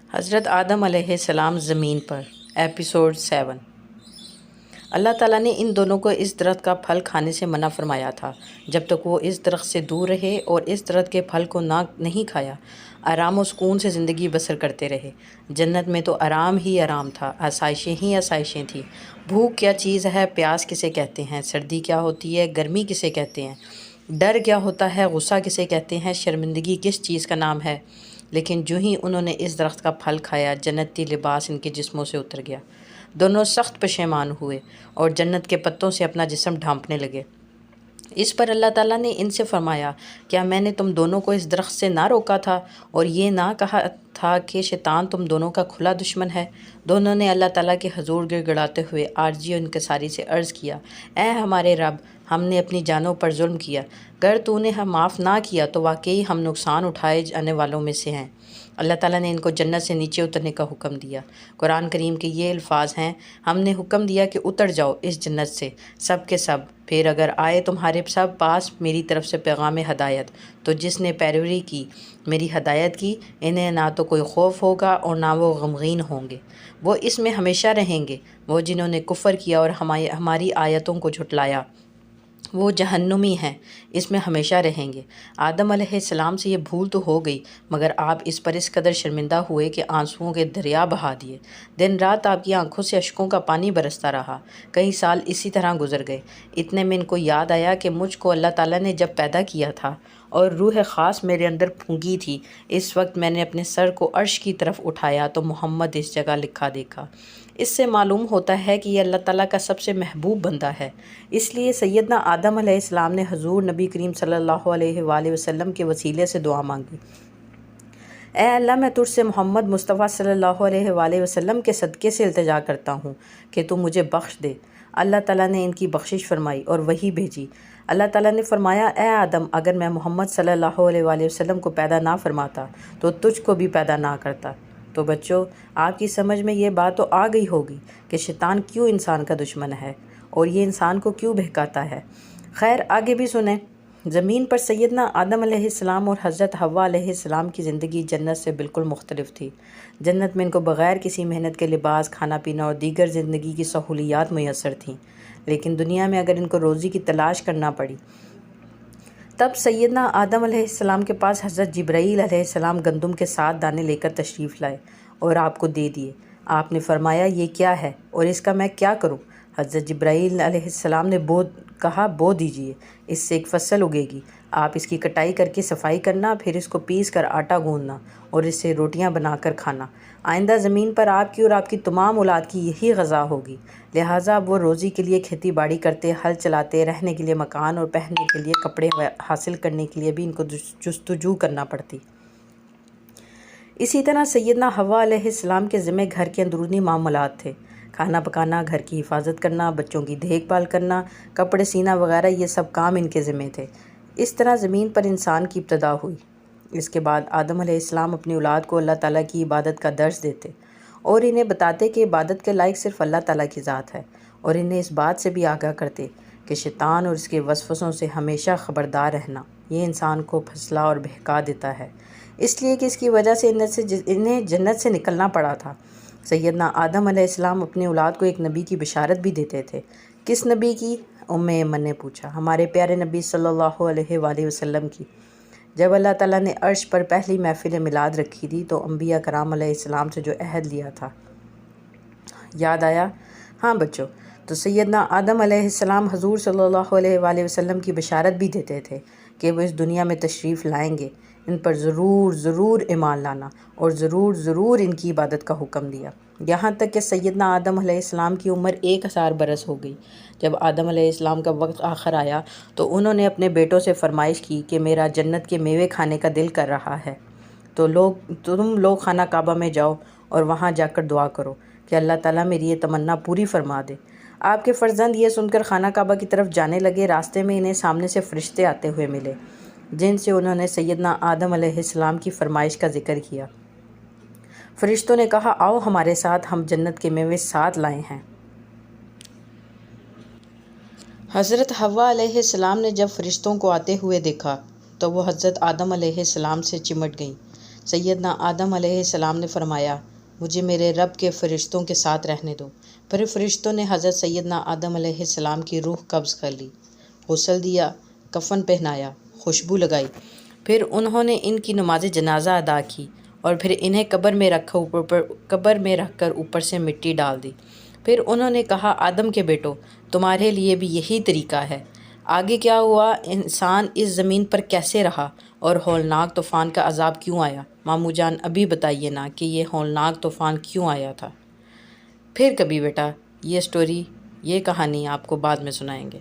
حضرت آدم علیہ السلام زمین پر ایپیسوڈ 7۔ اللہ تعالیٰ نے ان دونوں کو اس درخت کا پھل کھانے سے منع فرمایا تھا جب تک وہ اس درخت سے دور رہے اور اس درخت کے پھل کو نہیں کھایا، آرام و سکون سے زندگی بسر کرتے رہے۔ جنت میں تو آرام ہی آرام تھا، آسائشیں ہی آسائشیں تھیں۔ بھوک کیا چیز ہے، پیاس کسے کہتے ہیں، سردی کیا ہوتی ہے، گرمی کسے کہتے ہیں، ڈر کیا ہوتا ہے، غصہ کسے کہتے ہیں، شرمندگی کس چیز کا نام ہے۔ لیکن جو ہی انہوں نے اس درخت کا پھل کھایا، جنتی لباس ان کے جسموں سے اتر گیا۔ دونوں سخت پشیمان ہوئے اور جنت کے پتوں سے اپنا جسم ڈھانپنے لگے۔ اس پر اللہ تعالیٰ نے ان سے فرمایا، کیا میں نے تم دونوں کو اس درخت سے نہ روکا تھا اور یہ نہ کہا تھا کہ شیطان تم دونوں کا کھلا دشمن ہے؟ دونوں نے اللہ تعالیٰ کے حضور گڑ گڑاتے ہوئے عاجزی و انکساری سے عرض کیا، اے ہمارے رب، ہم نے اپنی جانوں پر ظلم کیا، گر تو نے ہم معاف نہ کیا تو واقعی ہم نقصان اٹھائے جانے والوں میں سے ہیں۔ اللہ تعالیٰ نے ان کو جنت سے نیچے اترنے کا حکم دیا۔ قرآن کریم کے یہ الفاظ ہیں، ہم نے حکم دیا کہ اتر جاؤ اس جنت سے سب کے سب، پھر اگر آئے تمہارے سب پاس میری طرف سے پیغام ہدایت، تو جس نے پیروی کی، میری ہدایت کی، انہیں نہ تو کوئی خوف ہوگا اور نہ وہ غمگین ہوں گے۔ وہ اس میں ہمیشہ رہیں گے، وہ جنہوں نے کفر کیا اور ہماری آیتوں کو جھٹلایا، وہ جہنمی ہیں، اس میں ہمیشہ رہیں گے۔ آدم علیہ السلام سے یہ بھول تو ہو گئی، مگر آپ اس پر اس قدر شرمندہ ہوئے کہ آنسوؤں کے دریا بہا دیے۔ دن رات آپ کی آنکھوں سے اشکوں کا پانی برستا رہا۔ کئی سال اسی طرح گزر گئے۔ اتنے میں ان کو یاد آیا کہ مجھ کو اللہ تعالیٰ نے جب پیدا کیا تھا اور روح خاص میرے اندر پھونکی تھی، اس وقت میں نے اپنے سر کو عرش کی طرف اٹھایا تو محمد اس جگہ لکھا دیکھا۔ اس سے معلوم ہوتا ہے کہ یہ اللہ تعالیٰ کا سب سے محبوب بندہ ہے۔ اس لیے سیدنا آدم علیہ السلام نے حضور نبی کریم صلی اللہ علیہ وآلہ وسلم کے وسیلے سے دعا مانگی، اے اللہ، میں تجھ سے محمد مصطفیٰ صلی اللہ علیہ وآلہ وسلم کے صدقے سے التجا کرتا ہوں کہ تو مجھے بخش دے۔ اللہ تعالیٰ نے ان کی بخشش فرمائی اور وحی بھیجی۔ اللہ تعالیٰ نے فرمایا، اے آدم، اگر میں محمد صلی اللہ علیہ وآلہ وسلم کو پیدا نہ فرماتا تو تجھ کو بھی پیدا نہ کرتا۔ تو بچوں، آپ کی سمجھ میں یہ بات تو آ گئی ہوگی کہ شیطان کیوں انسان کا دشمن ہے اور یہ انسان کو کیوں بہکاتا ہے۔ خیر، آگے بھی سنیں۔ زمین پر سیدنا آدم علیہ السلام اور حضرت حوا علیہ السلام کی زندگی جنت سے بالکل مختلف تھی۔ جنت میں ان کو بغیر کسی محنت کے لباس، کھانا پینا اور دیگر زندگی کی سہولیات میسر تھیں، لیکن دنیا میں اگر ان کو روزی کی تلاش کرنا پڑی، تب سیدنا آدم علیہ السلام کے پاس حضرت جبرائیل علیہ السلام گندم کے 7 دانے لے کر تشریف لائے اور آپ کو دے دیے۔ آپ نے فرمایا، یہ کیا ہے اور اس کا میں کیا کروں؟ حضرت جبرائیل علیہ السلام نے کہا، بو دیجئے، اس سے ایک فصل اگے گی، آپ اس کی کٹائی کر کے صفائی کرنا، پھر اس کو پیس کر آٹا گوندنا اور اس سے روٹیاں بنا کر کھانا۔ آئندہ زمین پر آپ کی اور آپ کی تمام اولاد کی یہی غذا ہوگی، لہٰذا اب وہ روزی کے لیے کھیتی باڑی کرتے، ہل چلاتے، رہنے کے لیے مکان اور پہننے کے لیے کپڑے حاصل کرنے کے لیے بھی ان کو جستجو کرنا پڑتی۔ اسی طرح سیدنا حوا علیہ السلام کے ذمہ گھر کے اندرونی معاملات تھے، کھانا پکانا، گھر کی حفاظت کرنا، بچوں کی دیکھ بھال کرنا، کپڑے سینا وغیرہ، یہ سب کام ان کے ذمہ تھے۔ اس طرح زمین پر انسان کی ابتدا ہوئی۔ اس کے بعد آدم علیہ السلام اپنی اولاد کو اللہ تعالیٰ کی عبادت کا درس دیتے اور انہیں بتاتے کہ عبادت کے لائق صرف اللہ تعالیٰ کی ذات ہے، اور انہیں اس بات سے بھی آگاہ کرتے کہ شیطان اور اس کے وسوسوں سے ہمیشہ خبردار رہنا، یہ انسان کو پھسلا اور بہکا دیتا ہے، اس لیے کہ اس کی وجہ سے انہیں جنت سے نکلنا پڑا تھا۔ سیدنا آدم علیہ السلام اپنی اولاد کو ایک نبی کی بشارت بھی دیتے تھے۔ کس نبی کی؟ ام ایمن نے پوچھا۔ ہمارے پیارے نبی صلی اللہ علیہ وآلہ وسلم کی۔ جب اللہ تعالیٰ نے عرش پر پہلی محفل میلاد رکھی تھی تو انبیاء کرام علیہ السلام سے جو عہد لیا تھا یاد آیا؟ ہاں بچوں، تو سیدنا آدم علیہ السلام حضور صلی اللہ علیہ وآلہ وسلم کی بشارت بھی دیتے تھے کہ وہ اس دنیا میں تشریف لائیں گے، ان پر ضرور ضرور ایمان لانا اور ضرور ضرور ان کی عبادت کا حکم دیا، یہاں تک کہ سیدنا آدم علیہ السلام کی عمر 1000 برس ہو گئی۔ جب آدم علیہ السلام کا وقت آخر آیا تو انہوں نے اپنے بیٹوں سے فرمائش کی کہ میرا جنت کے میوے کھانے کا دل کر رہا ہے، تو تم لوگ خانہ کعبہ میں جاؤ اور وہاں جا کر دعا کرو کہ اللہ تعالیٰ میری یہ تمنا پوری فرما دے۔ آپ کے فرزند یہ سن کر خانہ کعبہ کی طرف جانے لگے۔ راستے میں انہیں سامنے سے فرشتے آتے ہوئے ملے، جن سے انہوں نے سیدنا آدم علیہ السلام کی فرمائش کا ذکر کیا۔ فرشتوں نے کہا، آؤ ہمارے ساتھ، ہم جنت کے میوے ساتھ لائے ہیں۔ حضرت حوا علیہ السلام نے جب فرشتوں کو آتے ہوئے دیکھا تو وہ حضرت آدم علیہ السلام سے چمٹ گئیں۔ سیدنا آدم علیہ السلام نے فرمایا، مجھے میرے رب کے فرشتوں کے ساتھ رہنے دو۔ پھر فرشتوں نے حضرت سیدنا آدم علیہ السلام کی روح قبض کر لی، غسل دیا، کفن پہنایا، خوشبو لگائی۔ پھر انہوں نے ان کی نماز جنازہ ادا کی اور پھر انہیں قبر میں رکھ کر اوپر سے مٹی ڈال دی۔ پھر انہوں نے کہا، آدم کے بیٹو، تمہارے لیے بھی یہی طریقہ ہے۔ آگے کیا ہوا؟ انسان اس زمین پر کیسے رہا اور ہولناک طوفان کا عذاب کیوں آیا؟ ماموں جان ابھی بتائیے نا کہ یہ ہولناک طوفان کیوں آیا تھا؟ پھر کبھی بیٹا، یہ کہانی آپ کو بعد میں سنائیں گے۔